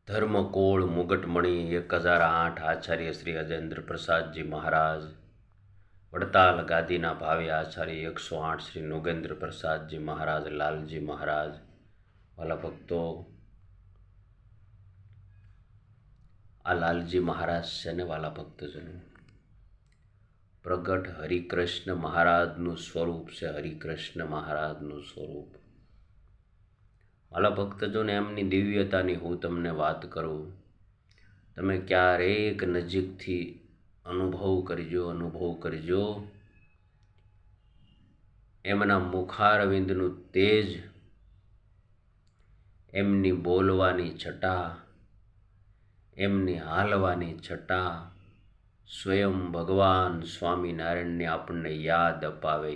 ધર્મકોળ મુગટમણી 1008 આચાર્ય શ્રી અજેન્દ્ર પ્રસાદજી મહારાજ, વડતાલ ગાદીના ભાવે આચાર્ય 108 શ્રી નુગેન્દ્ર પ્રસાદજી મહારાજ, લાલજી મહારાજ. વાલા ભક્તો, આ લાલજી મહારાજ છે ને વાલા ભક્તજનો, પ્રગટ હરિકૃષ્ણ મહારાજનું સ્વરૂપ છે. હરિકૃષ્ણ મહારાજનું સ્વરૂપ. વાલા ભક્તજોને એમની દિવ્યતાની હું તમને વાત કરું, તમે ક્યારેક નજીકથી અનુભવ કરજો. એમના મુખારવિંદનું તેજ, એમની બોલવાની છટા, એમની હાલવાની છટા સ્વયં ભગવાન સ્વામિનારાયણને આપણને યાદ અપાવે.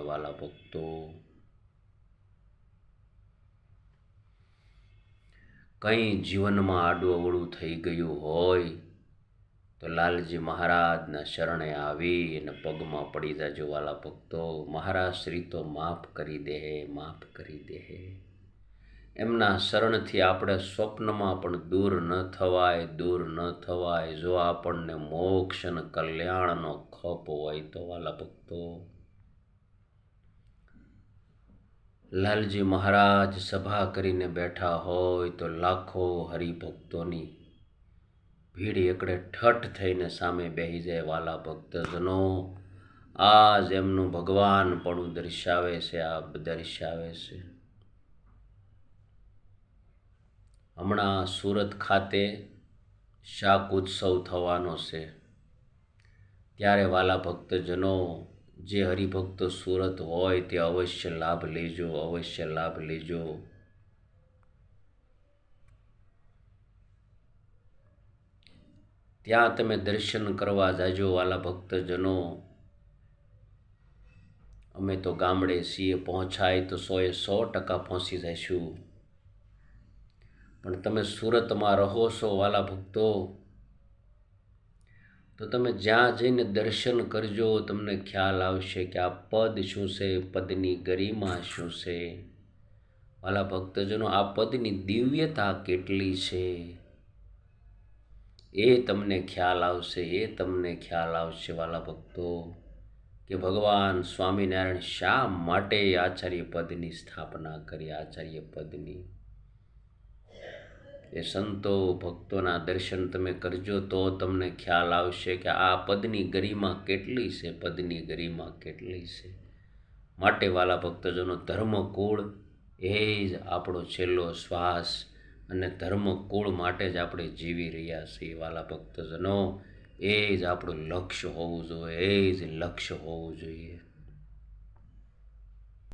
વાલા ભક્તો, કંઈ જીવનમાં આડું અવળું થઈ ગયું હોય તો લાલજી મહારાજના શરણે આવી અને પગમાં પડી જાજો વાલા ભક્તો. મહારાજ શ્રી તો માફ કરી દે. એમના શરણથી આપણે સ્વપ્નમાં પણ દૂર ન થવાય. જો આપણને મોક્ષ અને કલ્યાણનો ખપ હોય તો વાલા ભક્તો, લાલજી મહારાજ સભા કરીને બેઠા હોય તો લાખો હરિભક્તોની ભીડ એકડે ઠઠ થઈને સામે બેસી જાય. વાલા ભક્તજનો, આજ એમનું ભગવાન પણ દર્શાવે છે. હમણાં સુરત ખાતે શાક ઉત્સવ થવાનો છે, ત્યારે વાલા ભક્તજનો, જે હરિભક્તો સુરત હોય તે અવશ્ય લાભ લેજો. ત્યાં તમે દર્શન કરવા જાજો વાલા ભક્તજનો. અમે તો ગામડે છીએ, પહોંચાય તો 100% પહોંચી જઈશું. પણ તમે સુરતમાં રહો છો વાલા ભક્તો, તો તમે જ્યાં જઈને દર્શન કરજો, તમને ખ્યાલ આવશે કે આ પદ શું છે, પદની ગરિમા શું છે. વાલા ભક્તજનો, આ પદની દિવ્યતા કેટલી છે એ તમને ખ્યાલ આવશે વાલા ભક્તો, કે ભગવાન સ્વામિનારાયણ શા માટે આચાર્ય પદની સ્થાપના કરી. આચાર્ય પદની એ સંતો ભક્તોના દર્શન તમે કરજો તો તમને ખ્યાલ આવશે કે આ પદની ગરિમા કેટલી છે. માટે વાલા ભક્તજનો, ધર્મકુળ એ જ આપણો છેલ્લો શ્વાસ, અને ધર્મકુળ માટે જ આપણે જીવી રહ્યા છીએ. વાલા ભક્તજનો, એ જ આપણું લક્ષ્ય હોવું જોઈએ.